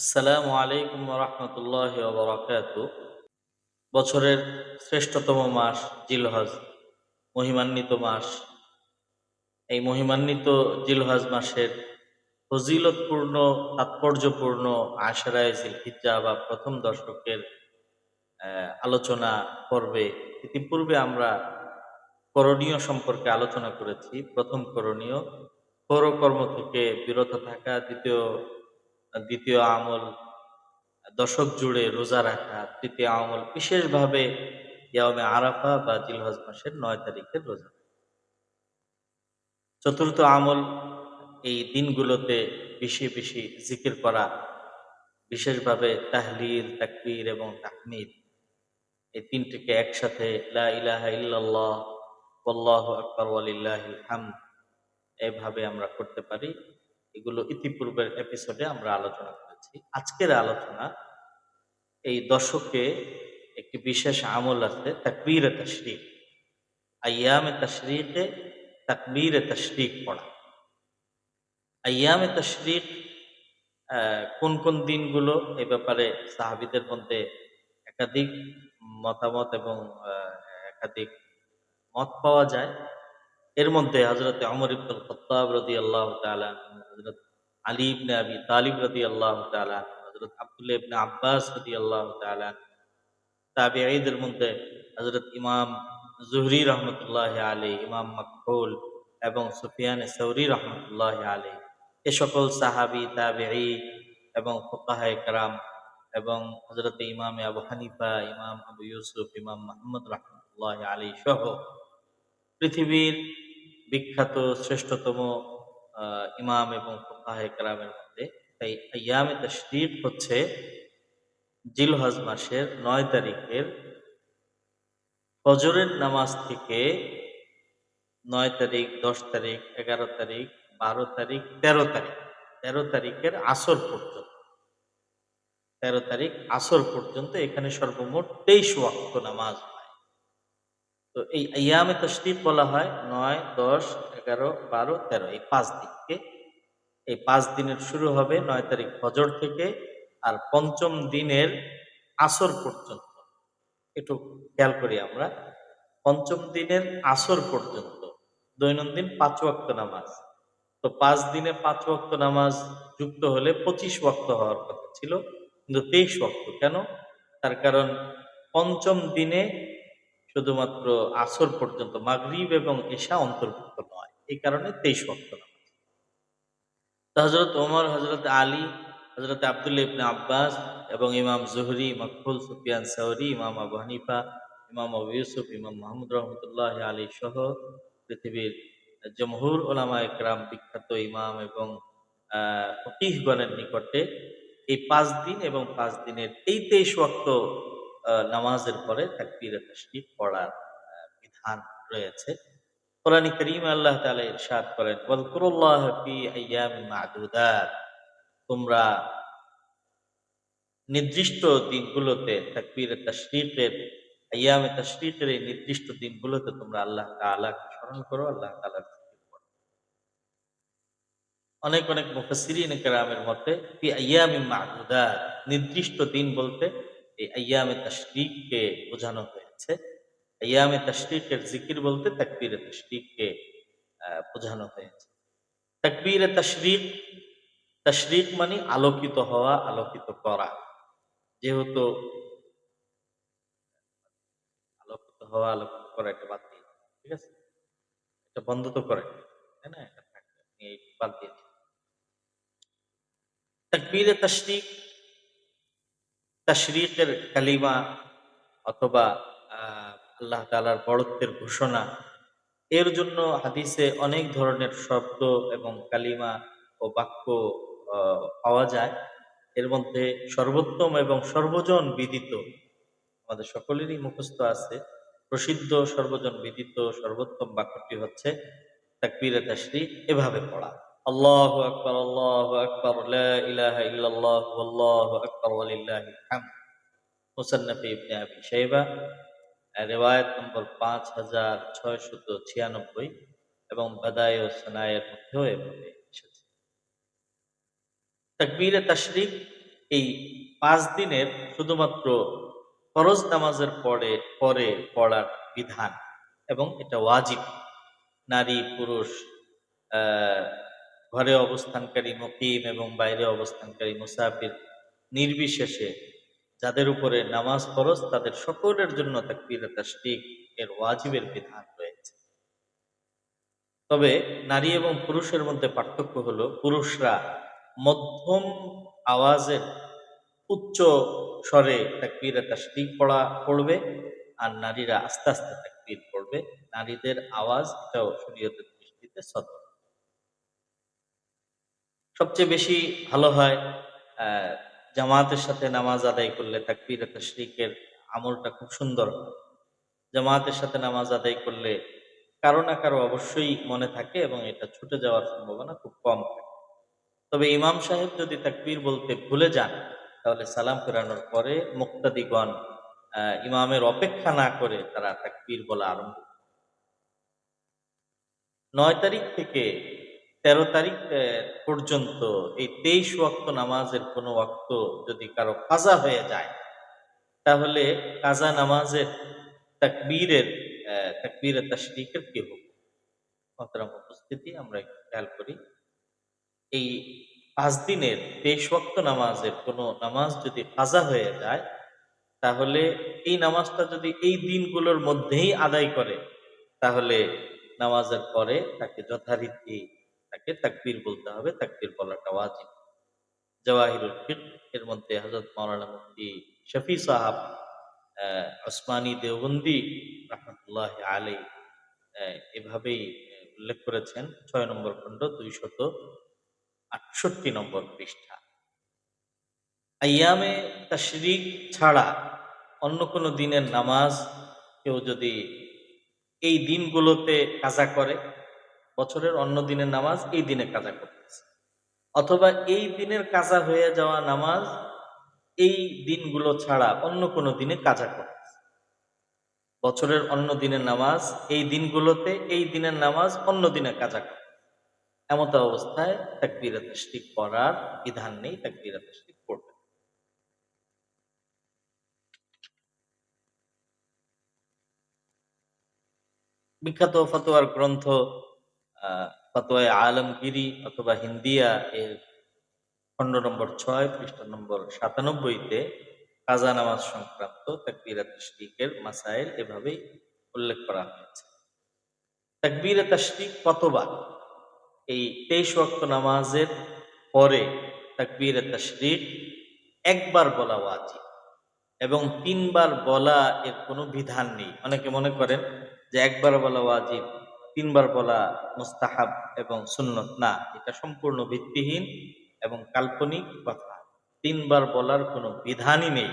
আসসালামু আলাইকুম রহমতুল্লাহ বারাকাত। বছরের শ্রেষ্ঠতম মাস জিলহজ, মহিমান্বিত মাস। এই মহিমান্বিত জিলহজ মাসের ফজিলতপূর্ণ, তাৎপর্যপূর্ণ আশরায়ে জিলহিজ্জা বা প্রথম দশকের আলোচনা পর্বে ইতিপূর্বে আমরা করণীয় সম্পর্কে আলোচনা করেছি। প্রথম করণীয় পরকর্ম থেকে বিরত থাকা, দ্বিতীয় দ্বিতীয় আমল দশক জুড়ে রোজা রাখা, তৃতীয় আমল বিশেষভাবে ইয়ামে আরাফা বা জিলহজ মাসের ৯ তারিখের রোজা। চতুর্থ আমল এই দিনগুলোতে বেশি বেশি জিকির করা, বিশেষভাবে তাহলিল, তাকবীর এবং তাহমিদ, এই তিনটিকে একসাথে লা ইলাহা ইল্লাল্লাহ ওয়াল্লাহু আকবার ওয়ালিল্লাহিল হামদ এভাবে আমরা করতে পারি। এগুলো ইতিপূর্বের এপিসোডে আমরা আলোচনা করেছি। আজকের আলোচনা এই দশকে একটি বিশেষ আমল আছে তাকবীরে তাশরিক। আইয়ামে তাশরিকে তাকবীরে তাশরিক পড়া। আইয়ামে তাশরিক কোন কোন দিনগুলো, এ ব্যাপারে সাহাবীদের মধ্যে একাধিক মতামত এবং একাধিক মত পাওয়া যায়। এর মধ্যে হযরতে ওমর ইবনুল খাত্তাব রাদিয়াল্লাহু তাআলা আনহু, হযরত আলী ইবনে আবি তালিব রাদিয়াল্লাহু তাআলা আনহু, হযরত আব্দুল্লাহ ইবনে আব্বাস রাদিয়াল্লাহু তাআলা আনহু, তাবিঈদের মধ্যে হযরত ইমাম যুহরি রহমতুল্লাহ আলাইহি, ইমাম মাকহুল এবং সুফিয়ান সাওরী রহমতুল্লাহ আলাইহি, এ সকল সাহাবী, তাবিঈ এবং ফুকাহায়ে কেরাম এবং হযরত ইমাম আবু হানিফা, ইমাম আবু ইউসুফ, ইমাম মুহাম্মদ রহমতুল্লাহ আলাইহি সহ পৃথিবীর বিখ্যাত শ্রেষ্ঠতম ইমাম এবং ফুকাহায়ে কেরামের মধ্যে এই আইয়ামে তাশরিক হচ্ছে জিলহজ মাসের ৯ তারিখের ফজরের নামাজ থেকে ৯ তারিখ, ১০ তারিখ, ১১ তারিখ, ১২ তারিখ, ১৩ তারিখ, ১৩ তারিখের আসর পর্যন্ত, ১৩ তারিখ আসর পর্যন্ত এখানে সর্বমোট ২৩ ওয়াক্ত নামাজ হয়। তো এই আইয়ামে তাশরিক বলা হয় ৯, ১০, ১১, ১২, ১৩ এই ৫ দিনকে। এই ৫ দিনের শুরু হবে ৯ তারিখ ফজর থেকে আর পঞ্চম দিনের আসর পর্যন্ত। একটু খেয়াল করি আমরা। পঞ্চম দিনের আসর পর্যন্ত দৈনন্দিন ৫ ওয়াক্ত নামাজ। তো ৫ দিনে ৫ ওয়াক্ত নামাজ যুক্ত হলে ২৫ ওয়াক্ত হওয়ার কথা ছিল, কিন্তু ২৩ ওয়াক্ত। কেন? তার কারণ পঞ্চম দিনে শুধুমাত্র আসর পর্যন্ত, মাগরিব এবং এশা অন্তর্ভুক্ত নয়। এই কারণে ২৩ ওয়াক্ত নামাজ। তো হযরত ওমর, হযরত আলী, হযরত আব্দুল্লাহ ইবনে আব্বাস এবং ইমাম যুহরি, মাকহুল, সুফিয়ান সাওরী, ইমাম আবু হানিফা, ইমাম আবু ইউসুফ, ইমাম মুহাম্মদ রহমতুল্লাহ আলাইহি সহ পৃথিবীর জমহুর উলামায়ে কেরাম, বিখ্যাত ইমাম এবং ফকিহগণের নিকটে এই ৫ দিন এবং ৫ দিনের এই ২৩ ওয়াক্ত নামাজের পরে তাকবীরে তাশরিক পড়ার বিধান রয়েছে। কোরআনে কারীমে আল্লাহ তাআলা ইরশাদ করেন, ওয়াযকুরুল্লাহ ফি আইয়ামিন মা'দুদাত, তোমরা নির্দিষ্ট দিনগুলোতে তাকবীরে তাশরিকের, আইয়ামে তাশরিকের এই নির্দিষ্ট দিনগুলোতে তোমরা আল্লাহ তাআলাকে স্মরণ করো, আল্লাহ তাআলার জিকির করো। অনেক অনেক মুফাসসিরিন কেরামের মতে ফি আইয়ামিন মা'দুদাত, নির্দিষ্ট দিন বলতে এই আইয়ামে তাশরিককে বোঝানো হয়েছে। আইয়ামে তাশরিকের জিকির বলতে তাকবীরে তাশরিককে বোঝানো হয়েছে। তাকবীরে তাশরিক, তাশরিক মানে আলোকিত হওয়া, আলোকিত করা। যেহেতু আলোকিত হওয়া, আলোকিত করা এটা বাদ দিয়ে দিন, ঠিক আছে? এটা বন্ধ তো করেন, তাই না? এটা থাকবে, আপনি এই বাদ দিয়ে দিন। তাকবীরে তাশরিক, তাশরিকের কালিমা অথবা আল্লাহ তাআলার বড়ত্বের ঘোষণা, এর জন্য হাদিসে অনেক ধরনের শব্দ এবং কালিমা ও বাক্য পাওয়া যায়। এর মধ্যে সর্বোত্তম এবং সর্বজন বিদিত, আমাদের সকলেরই মুখস্থ আছে, প্রসিদ্ধ সর্বজন বিদিত সর্বোত্তম বাক্যটি হচ্ছে তাকবীরে তাশরিক এভাবে পড়া, আল্লাহু আকবার, আল্লাহু আকবার, লা ইলাহা ইল্লাল্লাহ, ওয়াল্লাহু আকবার ওয়ালিল্লাহিল হামদ। মুসান্নাফে ইবনে আবি শাইবা, রিওয়ায়াত নম্বর ৫৬৯৬ এবং বাদায়ে সানায়ের মধ্যেও এভাবে এসেছে। তাকবীরে তাশরিক এই 5 দিনের শুধুমাত্র ফরজ নামাজের পরে পরে পড়ার বিধান, এবং এটা ওয়াজিব। নারী পুরুষ, আহ, ঘরে অবস্থানকারী মুকিম এবং বাইরে অবস্থানকারী মুসাফির নির্বিশেষে যাদের উপরে নামাজ ফরজ তাদের সকলের জন্য তাকবীরে তাশরিক এর ওয়াজিবের বিধান রয়েছে। তবে নারী এবং পুরুষের মধ্যে পার্থক্য হলো, পুরুষরা মধ্যম আওয়াজের উচ্চ স্বরে তাকবীরে তাশরিক পড়বে, আর নারীরা আস্তে আস্তে তাকবীর পড়বে। নারীদের আওয়াজ এটাও শরীয়তের দৃষ্টিতে সতর্ক। সবচেয়ে বেশি ভালো হয় জামাতের সাথে নামাজ আদায় করলে তাকবীরে তাশরিকের আমলটা খুব সুন্দর হয়। জামাতের সাথে নামাজ আদায় করলে কারো না কারো অবশ্যই মনে থাকে এবং এটা ছুটে যাওয়ার সম্ভাবনা খুব কম থাকে। তবে ইমাম সাহেব যদি তাকবীর বলতে ভুলে যান, তাহলে সালাম ফেরানোর পরে মুক্তাদিগণ ইমামের অপেক্ষা না করে তারা তাকবীর বলা আরম্ভ করে। 9 তারিখ থেকে 13 তারিখ পর্যন্ত এই 23 ওয়াক্ত নামাজের কোনো ওয়াক্ত যদি কারো কাজা হয়ে যায়, তাহলে কাজা নামাজের তাকবীরের তাকবীরে তাশরিকের কি হবে? মোহতারাম উপস্থিতি, আমরা একটু খেয়াল করি। এই 5 দিনের 23 ওয়াক্ত নামাজের কোনো নামাজ যদি কাজা হয়ে যায়, তাহলে এই নামাজটা যদি এই দিনগুলোর মধ্যেই আদায় করে, তাহলে নামাজের পরে তাকে যথারীতি তাকে তাকবীর বলতে হবে। তাকবীর বলাটা ওয়াজিব। জাওয়াহিরুল ফিকহ এর মধ্যে হযরত মাওলানা মুফতি শফি সাহাব ওসমানী দেওবন্দি রাহমাতুল্লাহি আলাইহি এভাবেই উল্লেখ করেছেন। 6 নম্বর খণ্ড 268 নম্বর পৃষ্ঠা। আইয়ামে তাশরিক ছাড়া অন্য কোনো দিনের নামাজ কেউ যদি এই দিনগুলোতে কাজা করে, বছরের অন্য দিনের নামাজ এই দিনে কাজা করতেছে, অথবা এই দিনের কাজা হয়ে যাওয়া নামাজ এই দিনগুলো ছাড়া অন্য কোনো দিনে কাজা করতেছে, বছরের অন্য দিনের নামাজ এই দিনগুলোতে, এই দিনের নামাজ অন্য দিনে কাজা করে, এমত অবস্থায় তাকবীরে তাশরিক পড়ার বিধান নেই, তাকবীরে তাশরিক পড়বে। বিখ্যাত ফতোয়ার গ্রন্থ ফতোয়ায়ে আলমগিরি অথবা হিন্দিয়া এর খণ্ড নম্বর 6 পৃষ্ঠা নম্বর 97-তে কাজা নামাজ সংক্রান্ত তাকবীরে তাশরিকের মাসাইল এভাবেই উল্লেখ করা হয়েছে। তাকবীরে তাশরিক কতবার? এই 23 ওয়াক্ত নামাজের পরে তাকবীরে তাশরিক একবার বলা ওয়াজিব, এবং 3 বার বলা এর কোনো বিধান নেই। অনেকে মনে করেন যে একবার বলা ওয়াজিব, 3 বার বলা মুস্তাহাব এবং সুন্নত। না, এটা সম্পূর্ণ ভিত্তিহীন এবং কাল্পনিক কথা। 3 বার বলার কোনো বিধানই নেই।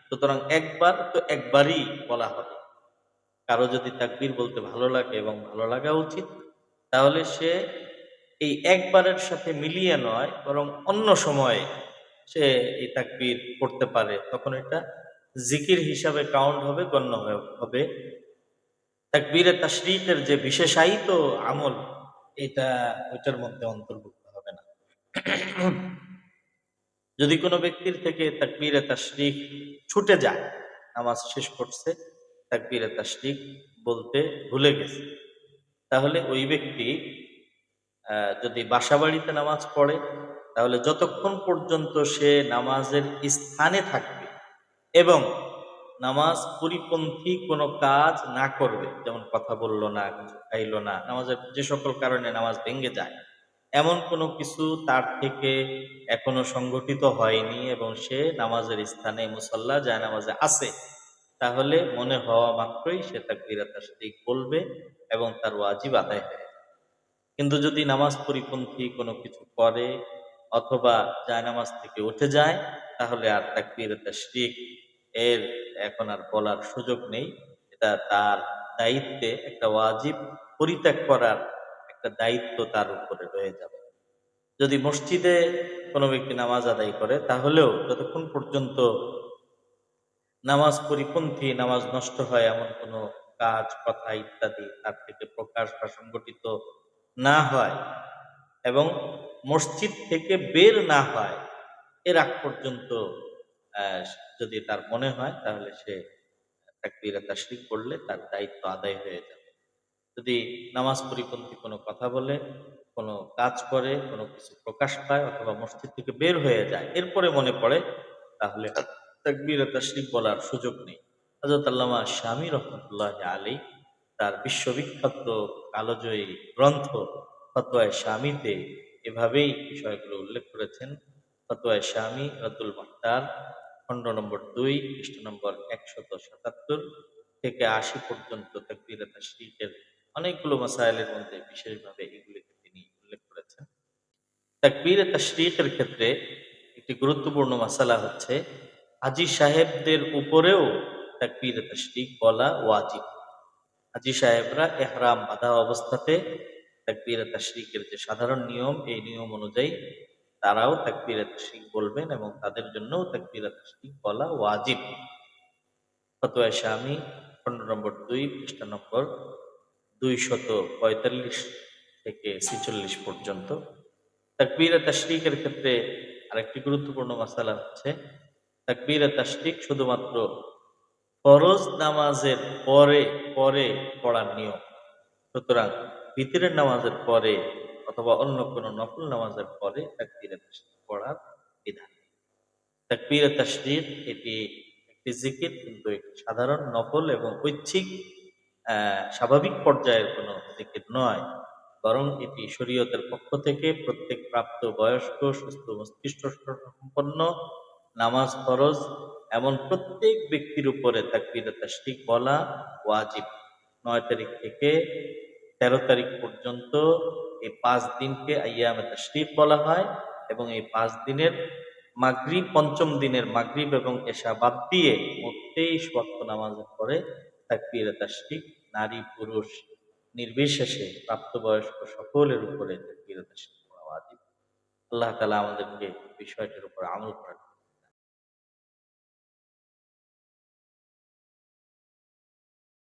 সুতরাং একবার তো একবারই বলা হবে। কারো যদি তাকবীর বলতে ভালো লাগে এবং ভালো লাগা উচিত, তাহলে সে এই একবারের সাথে মিলিয়ে নয়, বরং অন্য সময়ে সে এই তাকবীর পড়তে পারে, তখন এটা জিকির হিসাবে কাউন্ট হবে, গণ্য হবে। তাকবীরে তাশরিকের যে বিশেষায়িত আমল, এটা ওইটার মধ্যে অন্তর্ভুক্ত হবে না। যদি কোনো ব্যক্তির থেকে তাকবীরে তাশরিক ছুটে যায়, নামাজ শেষ করছে, তাকবীরে তাশরিক বলতে ভুলে গেছে, তাহলে ওই ব্যক্তি যদি বাসা বাড়িতে নামাজ পড়ে, তাহলে যতক্ষণ পর্যন্ত সে নামাজের স্থানে থাকবে এবং নামাজ পরিপন্থী কোনো কাজ না করবে, যেমন কথা বলল না, কিছু খাইল না, নামাজের যে সকল কারণে নামাজ ভেঙে যায়, এমন কোনো কিছু তার থেকে এখনো সংগঠিত হয়নি এবং সে নামাজের স্থানে মুসাল্লা যায় নামাজে আছে, তাহলে মনে হওয়া মাত্রই সে তাকবীরে তাশরিক বলবে এবং তার ওয়াজিব আদায় হয়ে যাবে। কিন্তু যদি নামাজ পরিপন্থী কোনো কিছু করে অথবা জায়নামাজ থেকে উঠে যায়, তাহলে আর তাকবীরে তাশরিক এর এখন আর বলার সুযোগ নেই। এটা তার দায়িত্বে, একটা ওয়াজিব পরিত্যাগ করার একটা দায়িত্ব তার উপরে রয়ে যাবে। যদি মসজিদে কোনো ব্যক্তি নামাজ আদায় করে, তাহলেও যতক্ষণ পর্যন্ত নামাজ পরিপন্থী, নামাজ নষ্ট হয় এমন কোনো কাজ, কথা ইত্যাদি তার থেকে প্রকাশ বা সংগঠিত না হয় এবং মসজিদ থেকে বের না হয়, এর আগ পর্যন্ত আহ, যদি তার মনে হয় তাহলে সে তাকবীরে তাশরিক পড়লে তার দায়িত্ব আদায় হয়ে যাবে। যদি নামাজ পরিপন্থী কোনো কথা বলে, কোনো কাজ করে, কোনো কিছু প্রকাশ পায় অথবা মসজিদ থেকে বের হয়ে যায়, এরপরে মনে পড়ে, তাহলে তাকবীরে তাশরিক বলার সুযোগ নেই। হযরত আল্লামা শামী রহমাতুল্লাহি আলাইহি তার বিশ্ববিখ্যাত কালজয়ী গ্রন্থ ফতোয়ায়ে শামীতে এভাবেই বিষয়গুলো উল্লেখ করেছেন। ফতোয়ায়ে শামী রাদ্দুল মুহতার খণ্ড নম্বর ২ পৃষ্ঠা নম্বর ১৭৭ থেকে ৮০ পর্যন্ত তাকবীরে তাশরিকের অনেকগুলো মাসায়েলের মধ্যে বিশেষভাবে এগুলিকে তিনি উল্লেখ করেছেন। তাকবীরে তাশরিকের ক্ষেত্রে একটি গুরুত্বপূর্ণ মাসালা হচ্ছে হাজী সাহেবদের উপরেও তাকবীরে তাশরিক বলা ওয়াজিব। হাজী সাহেবরা ইহরাম বাঁধা অবস্থাতে তাকবীরে তাশরিকের যে সাধারণ নিয়ম, এই নিয়ম অনুযায়ী তারাও তাকবীরে তাশরিক বলবেন এবং তাদের জন্যও তাকবীরে তাশরিক বলা ওয়াজিব। ফতোয়া শামী খণ্ড নম্বর ২ পৃষ্ঠা নম্বর ২৪৫ থেকে ৪৬ পর্যন্ত। তাকবীরে তাশরিকের ক্ষেত্রে আরেকটি গুরুত্বপূর্ণ মাসালা হচ্ছে তাকবীরে তাশরিক শুধুমাত্র ফরজ নামাজের পরে পরে পড়ার নিয়ম। সুতরাং ভিতরের নামাজের পরে অথবা অন্য কোনো নফল নামাজের পরে তাকবীরে তাশরিক পড়ার বিধান। তাকবীরে তাশরিক এটি একটি জিকির, কিন্তু একটি সাধারণ নফল এবং ঐচ্ছিক স্বাভাবিক পর্যায়ের কোনো জিকির নয়, বরং এটি শরীয়তের পক্ষ থেকে প্রত্যেক প্রাপ্ত বয়স্ক সুস্থ মস্তিষ্ক সম্পন্ন নামাজ ফরজ এমন প্রত্যেক ব্যক্তির উপরে তাকবীরে তাশরিক বলা ওয়াজিব। ৯ তারিখ থেকে ১৩ তারিখ পর্যন্ত এই ৫ দিনকে আইয়ামে তাশরিক বলা হয় এবং এই ৫ দিনের মাগরিব, পঞ্চম দিনের মাগরিব এবং এশা বাদ দিয়ে মোট ২৩ ওয়াক্ত নামাজের পরে তাকবীরে তাশরিক নারী পুরুষ নির্বিশেষে প্রাপ্তবয়স্ক সকলের উপরে তাকবীরে তাশরিক পড়া ওয়াজিব। আল্লাহ তাআলা আমাদেরকে বিষয়টির উপর আমল করার